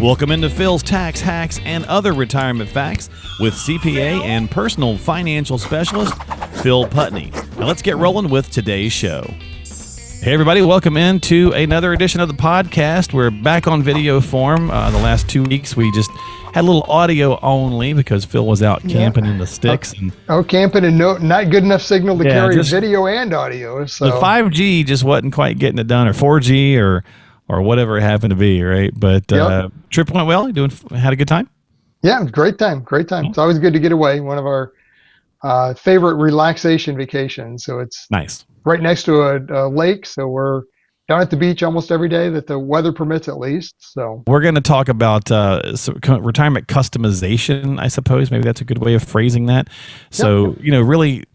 Welcome into Phil's Tax Hacks and Other Retirement Facts with CPA and personal financial specialist Phil Putney. Now let's get rolling with today's show. Hey everybody, welcome into another edition of the podcast. We're back on video form. The last 2 weeks we just had a little audio only because Phil was out camping in the sticks. Camping and not good enough signal to carry video and audio. So the 5G just wasn't quite getting it done, or 4G or whatever it happened to be, right? But trip went well. You had a good time? Yeah, great time. It's always good to get away. One of our favorite relaxation vacations. So it's nice. Right next to a lake, so we're down at the beach almost every day that the weather permits, at least. So we're going to talk about retirement customization, I suppose. Maybe that's a good way of phrasing that. So, really,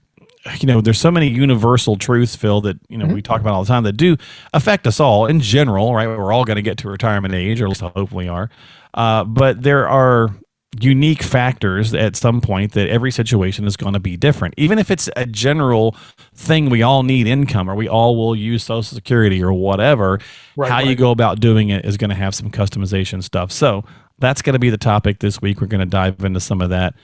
there's so many universal truths, Phil, that, we talk about all the time that do affect us all in general, right? We're all going to get to retirement age, or at least hopefully are. But there are unique factors at some point that every situation is going to be different. Even if it's a general thing, we all need income, or we all will use Social Security or whatever, how you go about doing it is going to have some customization stuff. So that's going to be the topic this week. We're going to dive into some of that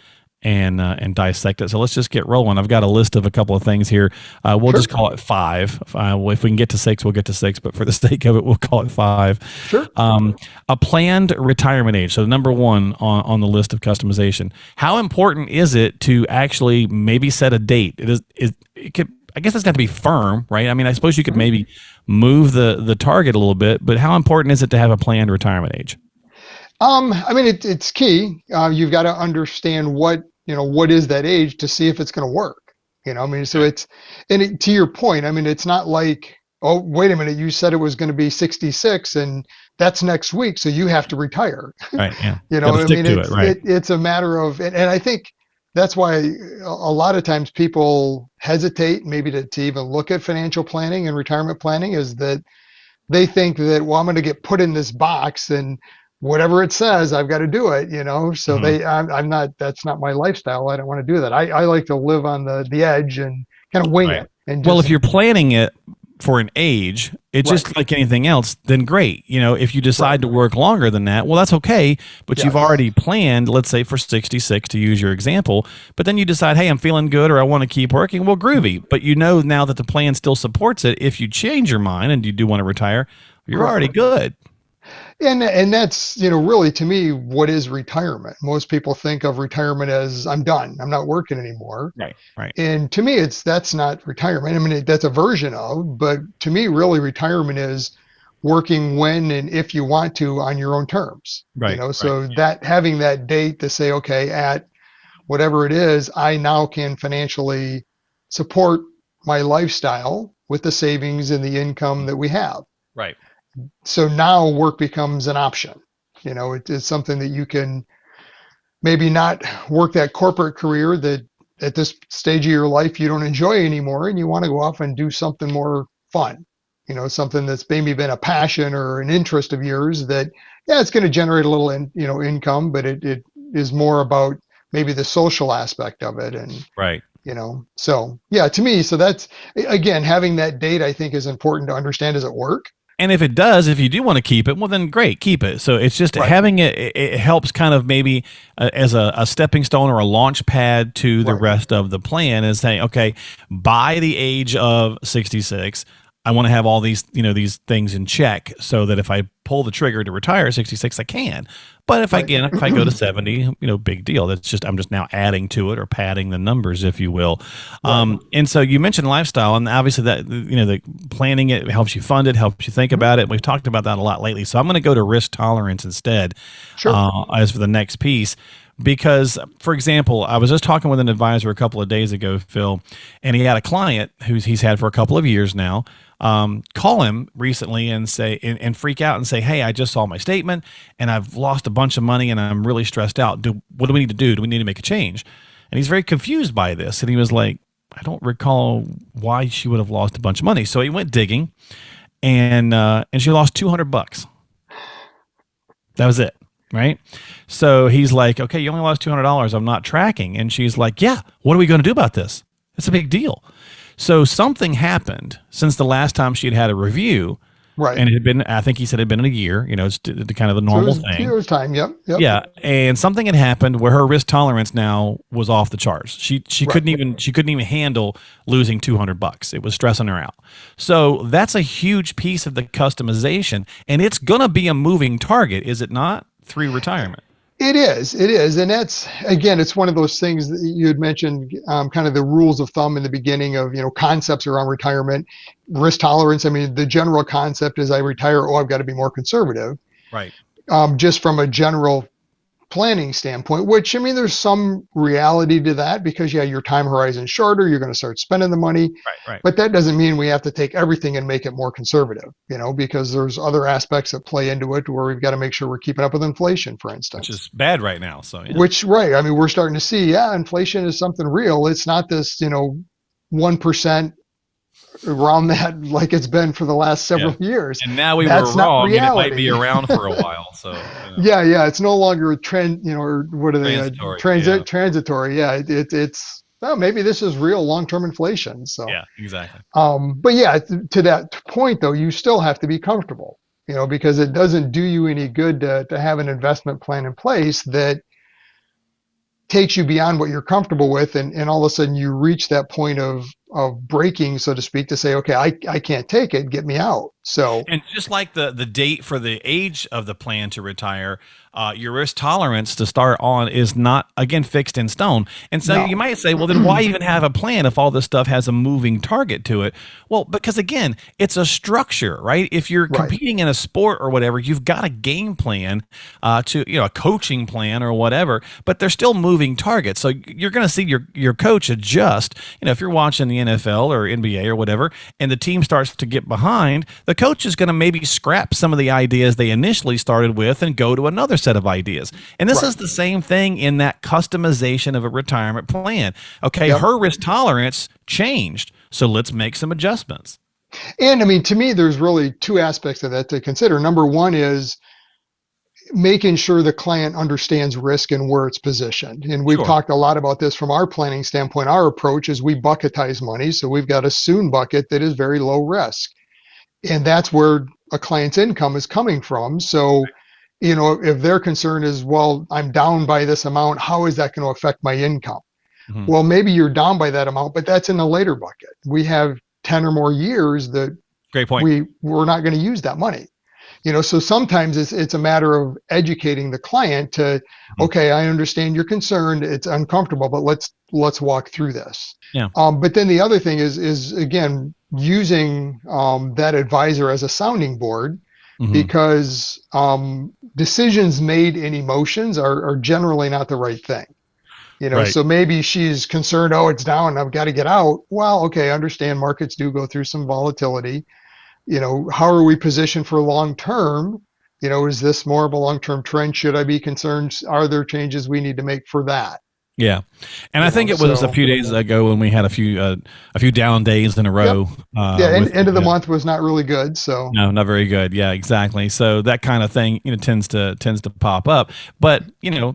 and dissect it. So let's just get rolling. I've got a list of a couple of things here. We'll just call it 5. If we can get to 6, we'll get to 6. But for the sake of it, we'll call it 5. Sure. A planned retirement age. So number 1 on the list of customization. How important is it to actually maybe set a date? It could. I guess it doesn't have to be firm, right? I mean, I suppose you could maybe move the target a little bit, but how important is it to have a planned retirement age? It's key. You've got to understand what is that age to see if it's going to work. To your point, it's not like, oh, wait a minute, you said it was going to be 66 and that's next week, so you have to retire. Right. Yeah. It's a matter of, and I think that's why a lot of times people hesitate maybe to even look at financial planning and retirement planning, is that they think that, well, I'm going to get put in this box and whatever it says, I've got to do it, so that's not my lifestyle. I don't want to do that. I like to live on the edge and kind of wing it. And if you're planning it for an age, it's just like anything else, then great. If you decide to work longer than that, well, that's okay. But you've already planned, let's say for 66 to use your example, but then you decide, hey, I'm feeling good, or I want to keep working. Well, groovy. But now that the plan still supports it, if you change your mind and you do want to retire, you're already good. And that's, really, to me, what is retirement? Most people think of retirement as, I'm done, I'm not working anymore. Right. And to me, that's not retirement. That's a version of, but to me, really, retirement is working when and if you want to on your own terms. Right. That having that date to say, okay, at whatever it is, I now can financially support my lifestyle with the savings and the income that we have. Right. So now work becomes an option. It's something that you can maybe not work that corporate career that at this stage of your life you don't enjoy anymore, and you want to go off and do something more fun. Something that's maybe been a passion or an interest of yours that, it's going to generate a little, income, but it is more about maybe the social aspect of it. And to me, so that's, again, having that date, I think, is important to understand. Does it work? And if you do want to keep it, well, then great, keep it. So it's just having it helps kind of maybe as a stepping stone or a launch pad to the rest of the plan, is saying, okay, by the age of 66, I want to have all these, these things in check, so that if I pull the trigger to retire at 66, I can. But if I go to 70, big deal. I'm just now adding to it, or padding the numbers, if you will. And so you mentioned lifestyle, and obviously that, the planning, it helps you fund it, helps you think about it. We've talked about that a lot lately. So I'm going to go to risk tolerance instead, as for the next piece. Because, for example, I was just talking with an advisor a couple of days ago, Phil, and he had a client he's had for a couple of years now, call him recently and say, and freak out and say, hey, I just saw my statement and I've lost a bunch of money and I'm really stressed out. What do we need to do? Do we need to make a change? And he's very confused by this. And he was like, I don't recall why she would have lost a bunch of money. So he went digging, and she lost $200. That was it. Right. So he's like, okay, you only lost $200. I'm not tracking. And she's like, yeah, what are we going to do about this? It's a big deal. So something happened since the last time she'd had a review Right. And it had been, I think he said it had been a year, it's the kind of the So normal it thing. was time. Yep. Yep. Yeah, and something had happened where her risk tolerance now was off the charts. She Right. couldn't even handle losing $200. It was stressing her out. So that's a huge piece of the customization, and it's gonna be a moving target, is it not? Through retirement. It is, and that's again, it's one of those things that you had mentioned, kind of the rules of thumb in the beginning of concepts around retirement, risk tolerance. I mean, the general concept is I retire, oh, I've got to be more conservative, Right. just from a general planning standpoint. Which I mean, there's some reality to that because yeah, your time horizon's shorter, you're going to start spending the money, Right. but that doesn't mean we have to take everything and make it more conservative, because there's other aspects that play into it where we've got to make sure we're keeping up with inflation, for instance. Which is bad right now. So yeah. Which, right. I mean, we're starting to see, yeah, inflation is something real. It's not this, 1% around that like it's been for the last several years. And now we That's were not wrong, and it might reality. be around for a while. So Yeah. It's no longer a trend, or what are they? Transitory, Transitory. Yeah. It's, well, maybe this is real long-term inflation. So, yeah, exactly. but yeah, to that point though, you still have to be comfortable, because it doesn't do you any good to have an investment plan in place that takes you beyond what you're comfortable with, and all of a sudden you reach that point of breaking, so to speak, to say, okay, I can't take it, get me out. So, and just like the date for the age of the plan to retire, your risk tolerance to start on is not, again, fixed in stone. And so No. you might say, well, then why even have a plan if all this stuff has a moving target to it? Well, because again, it's a structure, right? If you're Right. competing in a sport or whatever, you've got a game plan, to, a coaching plan or whatever, but they're still moving targets. So you're going to see your coach adjust. If you're watching the NFL or NBA or whatever, and the team starts to get behind, the coach is going to maybe scrap some of the ideas they initially started with and go to another set of ideas. And this Right. is the same thing in that customization of a retirement plan. Okay, Yep. her risk tolerance changed, so let's make some adjustments. And I mean, to me, there's really two aspects of that to consider. Number one is making sure the client understands risk and where it's positioned. And we've Sure. talked a lot about this from our planning standpoint. Our approach is we bucketize money. So we've got a soon bucket that is very low risk. And that's where a client's income is coming from. So, if their concern is, well, I'm down by this amount, how is that going to affect my income? Mhm. Well, maybe you're down by that amount, but that's in a later bucket. We have 10 or more years that Great point. we're not going to use that money. So sometimes it's a matter of educating the client to, okay, I understand you're concerned, it's uncomfortable, but let's walk through this. Yeah. But then the other thing is again using that advisor as a sounding board, Mhm. because decisions made in emotions are generally not the right thing. Right. So maybe she's concerned, oh, it's down, I've got to get out. Well, okay, I understand markets do go through some volatility. How are we positioned for long term? Is this more of a long term trend? Should I be concerned? Are there changes we need to make for that? Yeah, and I think it was a few days ago when we had a few down days in a row. End of the month was not really good. So no, not very good. Yeah, exactly. So that kind of thing, tends to pop up. But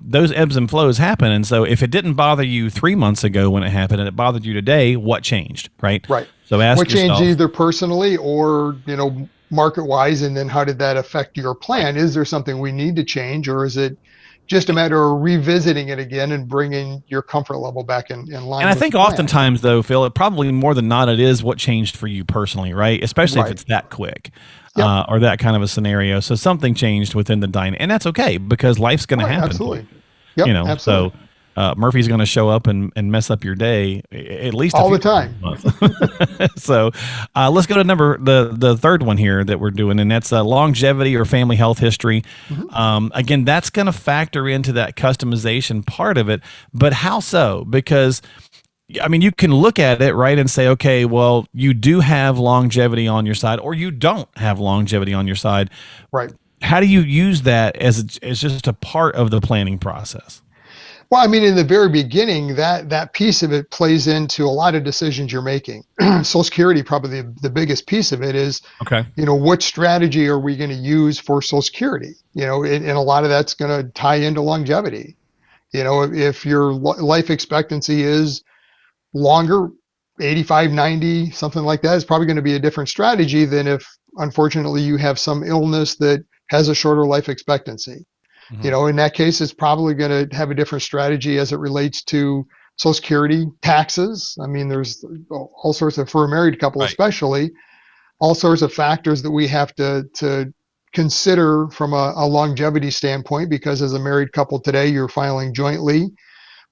those ebbs and flows happen, and so if it didn't bother you 3 months ago when it happened, and it bothered you today, what changed? Right. Right. So ask what yourself, changed either personally or market wise, and then how did that affect your plan? Is there something we need to change, or is it just a matter of revisiting it again and bringing your comfort level back in line? And I with think the plan? oftentimes, though, Phil, it probably more than not, it is what changed for you personally, right? Especially if Right. it's that quick, Yep. or that kind of a scenario. So something changed within the dynamic, and that's okay because life's going to Right, happen. absolutely. Yep, So absolutely. Murphy's going to show up and mess up your day at least All a few the time. months. So let's go to the third one here that we're doing, and that's longevity or family health history. Again, that's going to factor into that customization part of it, but how so? Because I mean, you can look at it, right, and say, okay, well, you do have longevity on your side, or you don't have longevity on your side. Right. How do you use that as just a part of the planning process? Well, I mean, in the very beginning, that piece of it plays into a lot of decisions you're making. Social Security, probably the biggest piece of it is, Okay. what strategy are we going to use for Social Security? And a lot of that's going to tie into longevity. If your life expectancy is longer, 85, 90, something like that, is probably going to be a different strategy than if unfortunately you have some illness that has a shorter life expectancy. You know, in that case, it's probably going to have a different strategy as it relates to Social Security, taxes. I mean, there's all sorts of, for a married couple, Right. especially, all sorts of factors that we have to consider from a longevity standpoint, because as a married couple today, you're filing jointly.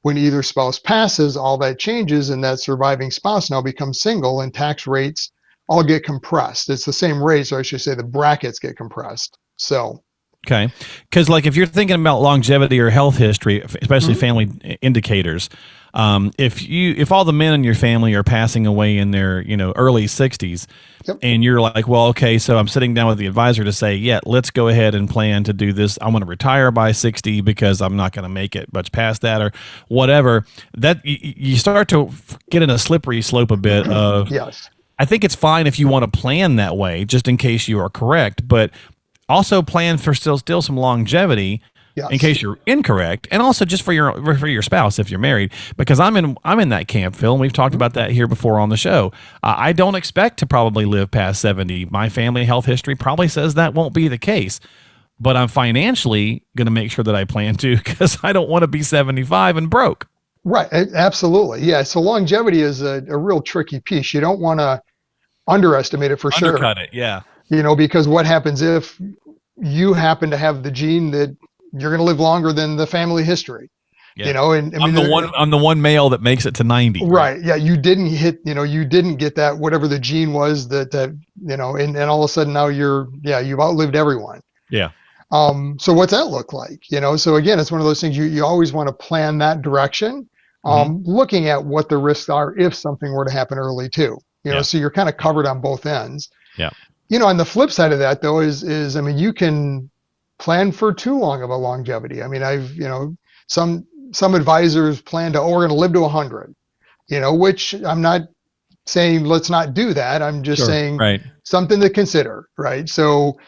When either spouse passes, all that changes, and that surviving spouse now becomes single, and tax rates all get compressed. It's the same rates, or I should say the brackets get compressed. So, Okay. Because, like, if you're thinking about longevity or health history, especially family indicators, if all the men in your family are passing away in their, early 60s, yep. and you're like, well, okay, so I'm sitting down with the advisor to say, yeah, let's go ahead and plan to do this. I want to retire by 60 because I'm not going to make it much past that or whatever. That you start to get in a slippery slope a bit of, Yes. I think it's fine if you want to plan that way, just in case you are correct, but also plan for still some longevity Yes. in case you're incorrect, and also just for your spouse if you're married. Because I'm in that camp, Phil, and we've talked about that here before on the show. I don't expect to probably live past 70. My family health history probably says that won't be the case, but I'm financially going to make sure that I plan to, because I don't want to be 75 and broke. Right. Absolutely. Yeah. So longevity is a real tricky piece. You don't want to underestimate it for sure. Undercut it, yeah. Because what happens if you happen to have the gene that you're going to live longer than the family history? Yeah. And I I'm mean, the one male that makes it to 90. Right. Yeah. You didn't get that, whatever the gene was that, and all of a sudden now you've outlived everyone. Yeah. So what's that look like? So again, it's one of those things you always want to plan that direction, looking at what the risks are if something were to happen early too, so you're kind of covered on both ends. Yeah. On the flip side of that though is, I mean, you can plan for too long of a longevity. I mean, some advisors plan to, we're going to live to 100, which I'm not saying let's not do that. I'm just saying something to consider, right? So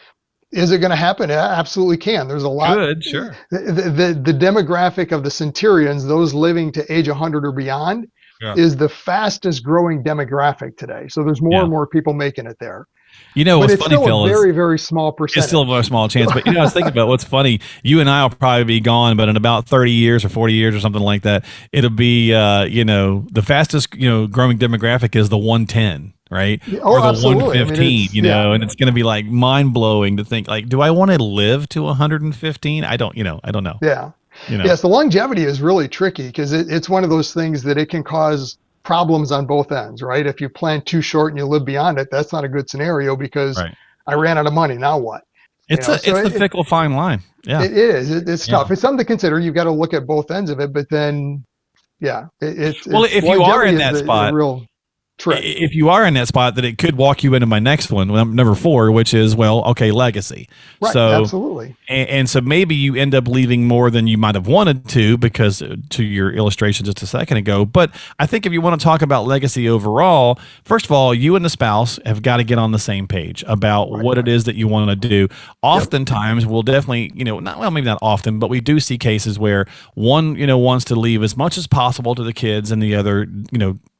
is it going to happen? It absolutely can. There's a lot. Good, sure. The demographic of the centurions, those living to age 100 or beyond, is the fastest growing demographic today. So there's more and more people making it there. What's funny, Phil, is very, very small percentage. It's still a very small chance. But I was thinking about what's funny. You and I will probably be gone, but in about 30 years or 40 years or something like that, it'll be, the fastest, growing demographic is the 110. Right? Oh, or the absolutely. 115, and it's going to be like mind blowing to think, like, do I want to live to 115? I don't know. Yeah. Yes. The longevity is really tricky because it's one of those things that it can cause problems on both ends, right? If you plan too short and you live beyond it, that's not a good scenario because I ran out of money. Now what? It's the fickle fine line. Yeah. It is. It's tough. It's something to consider. You've got to look at both ends of it, but then, if you are in that spot, real trick. If you are in that spot, that it could walk you into my next one, number 4, which is, legacy. Right, so, absolutely. And so maybe you end up leaving more than you might have wanted to, because to your illustration just a second ago. But I think if you want to talk about legacy overall, first of all, you and the spouse have got to get on the same page about what it is that you want to do. Oftentimes, we'll definitely, maybe not often, but we do see cases where one, wants to leave as much as possible to the kids, and the other,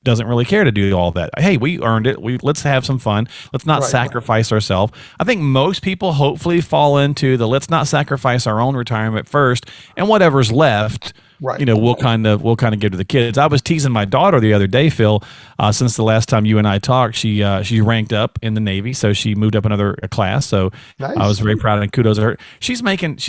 doesn't really care to do all that. Hey, we earned it. Let's have some fun. Let's not sacrifice ourselves. I think most people hopefully fall into the let's not sacrifice our own retirement first, and whatever's left, we'll kind of give to the kids. I was teasing my daughter the other day, Phil. Since the last time you and I talked, she ranked up in the Navy, so she moved up another class. So nice. I was very proud and kudos to her. She's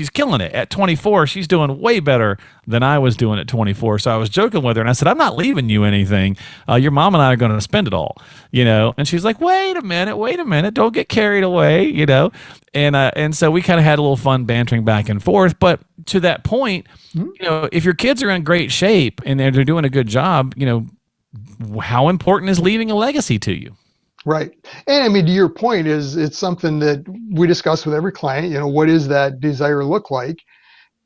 killing it at 24. She's doing way better than I was doing at 24. So I was joking with her, and I said, I'm not leaving you anything. Your mom and I are going to spend it all, And she's like, wait a minute, don't get carried away, And so we kind of had a little fun bantering back and forth. But to that point, if your kids are in great shape and they're doing a good job, how important is leaving a legacy to you? Right. And I mean, to your point, it's something that we discuss with every client, what does that desire look like?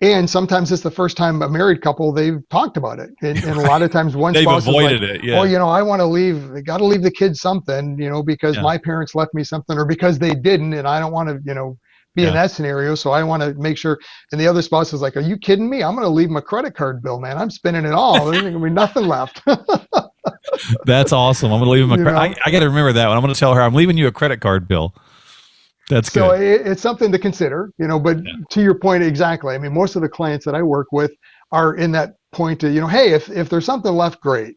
And sometimes it's the first time a married couple, they've talked about it. And a lot of times one spouse avoided is like, it. Yeah. I want to leave, I got to leave the kids something, because my parents left me something, or because they didn't, and I don't want to, be in that scenario. So I want to make sure. And the other spouse is like, are you kidding me? I'm going to leave my credit card bill, man. I'm spending it all. There's going to be nothing left. That's awesome. I'm going to leave him I got to remember that one. I'm going to tell her I'm leaving you a credit card bill. That's So good. it's something to consider, but Yeah. to your point, exactly. I mean, most of the clients that I work with are in that point to, hey, if there's something left, great,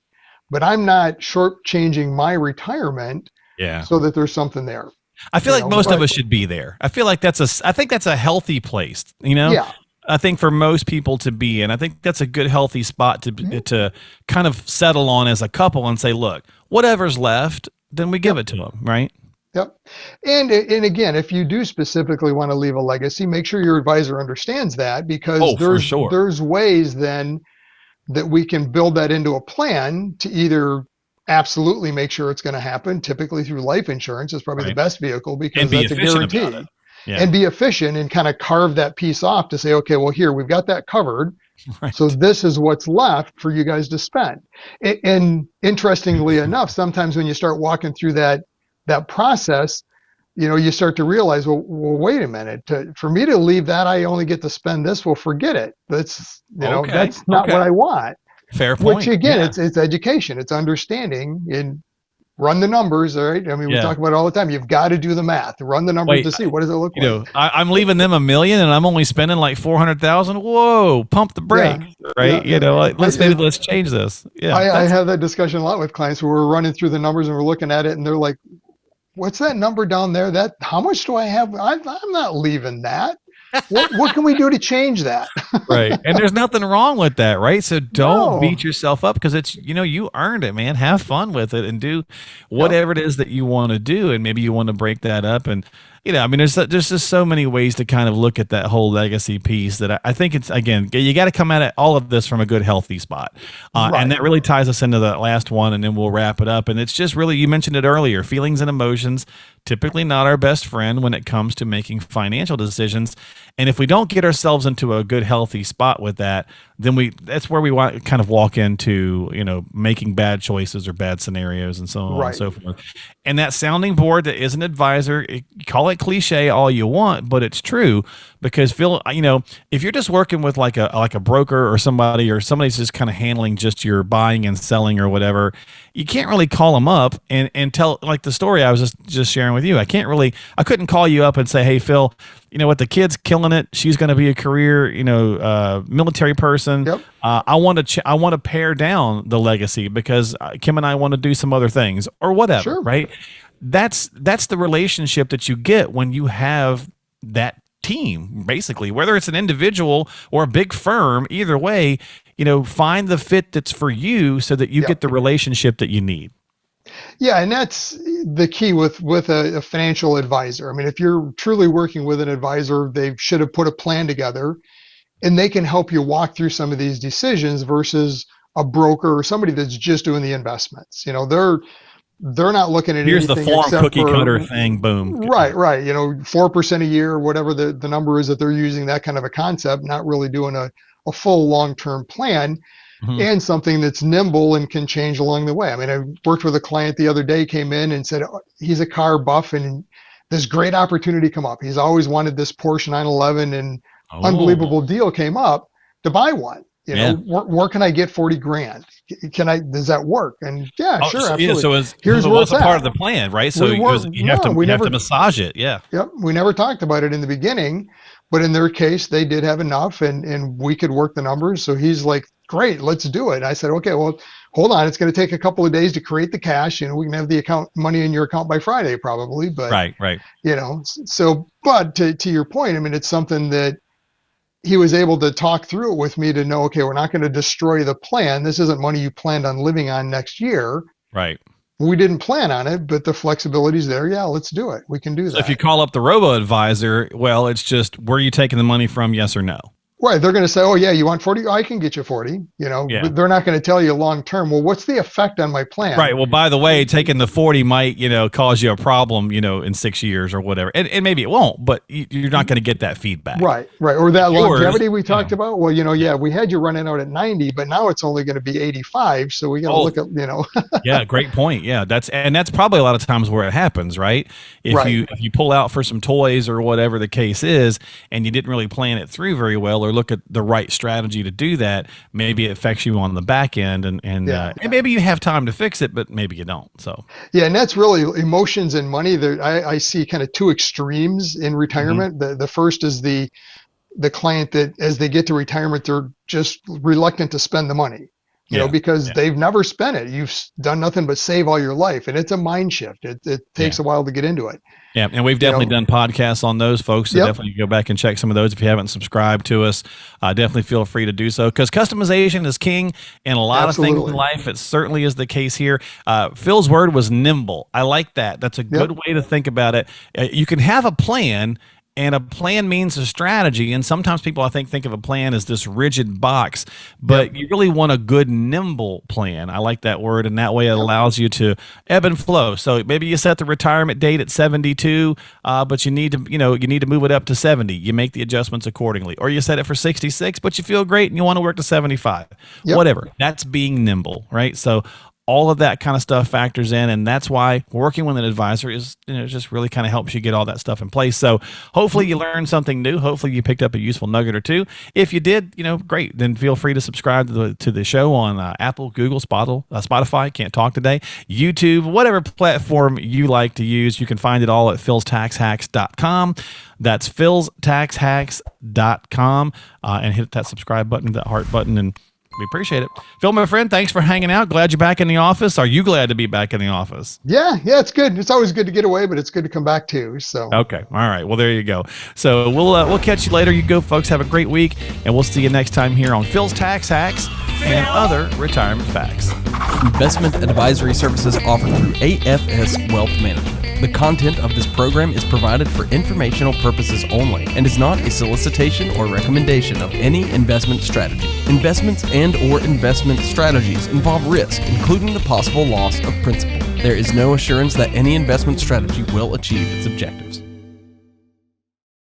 but I'm not shortchanging my retirement Yeah. so that there's something there, I feel like most of but us should be there. I feel like I think that's a healthy place, yeah. I think for most people to be in. I think that's a good, healthy spot Mhm. to kind of settle on as a couple and say, look, whatever's left, then we give Yep. it to them, right? Yep. And again, if you do specifically want to leave a legacy, make sure your advisor understands that, because Oh, for there's sure. there's ways then that we can build that into a plan to either absolutely make sure it's going to happen. Typically through life insurance is probably the Right. best vehicle, And because be that's a efficient about it. guarantee. Yeah. And be efficient and kind of carve that piece off to say, okay, well, here we've got that covered. So Right. this is what's left for you guys to spend. And interestingly enough, sometimes when you start walking through that process, you start to realize, well, wait a minute. For me to leave that, I only get to spend this. Well, forget it. Okay. That's not what Okay. I want. Fair Which point. again, Yeah. it's education, it's understanding, and run the numbers. All right. I mean, we Yeah. talk about it all the time. You've got to do the math, run the numbers Wait, to see what does it look like. I'm leaving them 1 million and I'm only spending like 400,000. Whoa, pump the Yeah. brakes, right? Yeah. Yeah. Like, let's change this. Yeah. I have that discussion a lot with clients where we're running through the numbers and we're looking at it and they're like, what's that number down there? How much do I have? I'm not leaving that. What can we do to change that? Right. And there's nothing wrong with that, right? So don't No. beat yourself up because it's, you earned it, man. Have fun with it and do Yep. whatever it is that you want to do. And maybe you want to break that up. And, I mean, there's just so many ways to kind of look at that whole legacy piece that I think it's, again, you got to come at it, all of this from a good, healthy spot. And Right. that really ties us into that last one. And then we'll wrap it up. And it's just really, you mentioned it earlier, feelings and emotions, typically not our best friend when it comes to making financial decisions. And if we don't get ourselves into a good, healthy spot with that, then that's where we want kind of walk into, making bad choices or bad scenarios and so on and Right. so forth. And that sounding board that is an advisor, call it cliche all you want, but it's true because if you're just working with like a broker or somebody's just kind of handling just your buying and selling or whatever, you can't really call them up and tell, like the story I was just sharing with you. I couldn't call you up and say, hey, Phil, you know what, the kid's killing it. She's going to be a career, military person. Yep. I want to pare down the legacy because Kim and I want to do some other things or whatever, Sure. right? That's the relationship that you get when you have that team, basically, whether it's an individual or a big firm, either way, find the fit that's for you so that you Yep. get the relationship that you need. Yeah, and that's the key with a financial advisor. I mean, if you're truly working with an advisor, they should have put a plan together, and they can help you walk through some of these decisions versus a broker or somebody that's just doing the investments. They're not looking at Here's the anything form except cookie for cutter thing. Boom. right, 4% a year, or whatever the number is that they're using, that kind of a concept, not really doing a full long-term plan. Mhm. And something that's nimble and can change along the way. I mean, I worked with a client the other day, came in and said, he's a car buff and this great opportunity come up. He's always wanted this Porsche 911 and Oh, unbelievable deal came up to buy one. Yeah. Where can I get 40 grand? Does that work? And yeah, sure. so, Absolutely. Here's where was it's a part at. of the plan, right? So We you weren't- have no, we to never- massage it. Yeah. Yep. We never talked about it in the beginning, but in their case, they did have enough and we could work the numbers. So he's like, great, let's do it. I said, okay, well, hold on. It's going to take a couple of days to create the cash. We can have the money in your account by Friday, probably, but Right. but to your point, I mean, it's something that he was able to talk through it with me to know, okay, we're not going to destroy the plan. This isn't money you planned on living on next year. Right. We didn't plan on it, but the flexibility's there. Yeah, let's do it. We can do that. So if you call up the robo advisor, well, it's just where are you taking the money from? Yes or no? Right. They're going to say, oh, yeah, you want 40? I can get you 40. Yeah. But they're not going to tell you long term, well, what's the effect on my plan? Right. Well, by the way, taking the 40 might, cause you a problem, in 6 years or whatever. And maybe it won't, but you're not going to get that feedback. Right. Or that Yours, longevity we talked about. Well, yeah, we had you running out at 90, but now it's only going to be 85. So we got to look at, Yeah, great point. Yeah, that's probably a lot of times where it happens, right? If you pull out for some toys or whatever the case is, and you didn't really plan it through very well, or look at the right strategy to do that, maybe it affects you on the back end, and maybe you have time to fix it, but maybe you don't. So yeah, and that's really emotions and money. There, I see kind of two extremes in retirement. The first is the client that as they get to retirement, they're just reluctant to spend the money. You know, because they've never spent it. You've done nothing but save all your life, and it's a mind shift. It takes a while to get into it. Yeah, and we've definitely done podcasts on those, folks. So definitely go back and check some of those if you haven't subscribed to us. Definitely feel free to do so, because customization is king in a lot of things in life. It certainly is the case here. Phil's word was nimble. I like that. That's a good way to think about it. You can have a plan. And a plan means a strategy. And sometimes people, I think of a plan as this rigid box, but you really want a good, nimble plan. I like that word. And that way it allows you to ebb and flow. So maybe you set the retirement date at 72, but you need to move it up to 70. You make the adjustments accordingly. Or you set it for 66, but you feel great and you want to work to 75. Whatever. That's being nimble, right? So all of that kind of stuff factors in, and that's why working with an advisor is, just really kind of helps you get all that stuff in place. So hopefully you learned something new. Hopefully you picked up a useful nugget or two. If you did, great. Then feel free to subscribe to the show on Apple, Google, Spotify. Can't talk today. YouTube, whatever platform you like to use. You can find it all at philstaxhacks.com. That's philstaxhacks.com, and hit that subscribe button, that heart button, and we appreciate it. Phil, my friend, thanks for hanging out. Glad you're back in the office. Are you glad to be back in the office? Yeah, it's good. It's always good to get away, but it's good to come back too. So okay, all right. Well, there you go. So we'll catch you later. You go, folks. Have a great week, and we'll see you next time here on Phil's Tax Hacks and other retirement facts. Investment advisory services offered through AFS Wealth Management. The content of this program is provided for informational purposes only and is not a solicitation or recommendation of any investment strategy. Investments and/or investment strategies involve risk, including the possible loss of principal. There is no assurance that any investment strategy will achieve its objectives.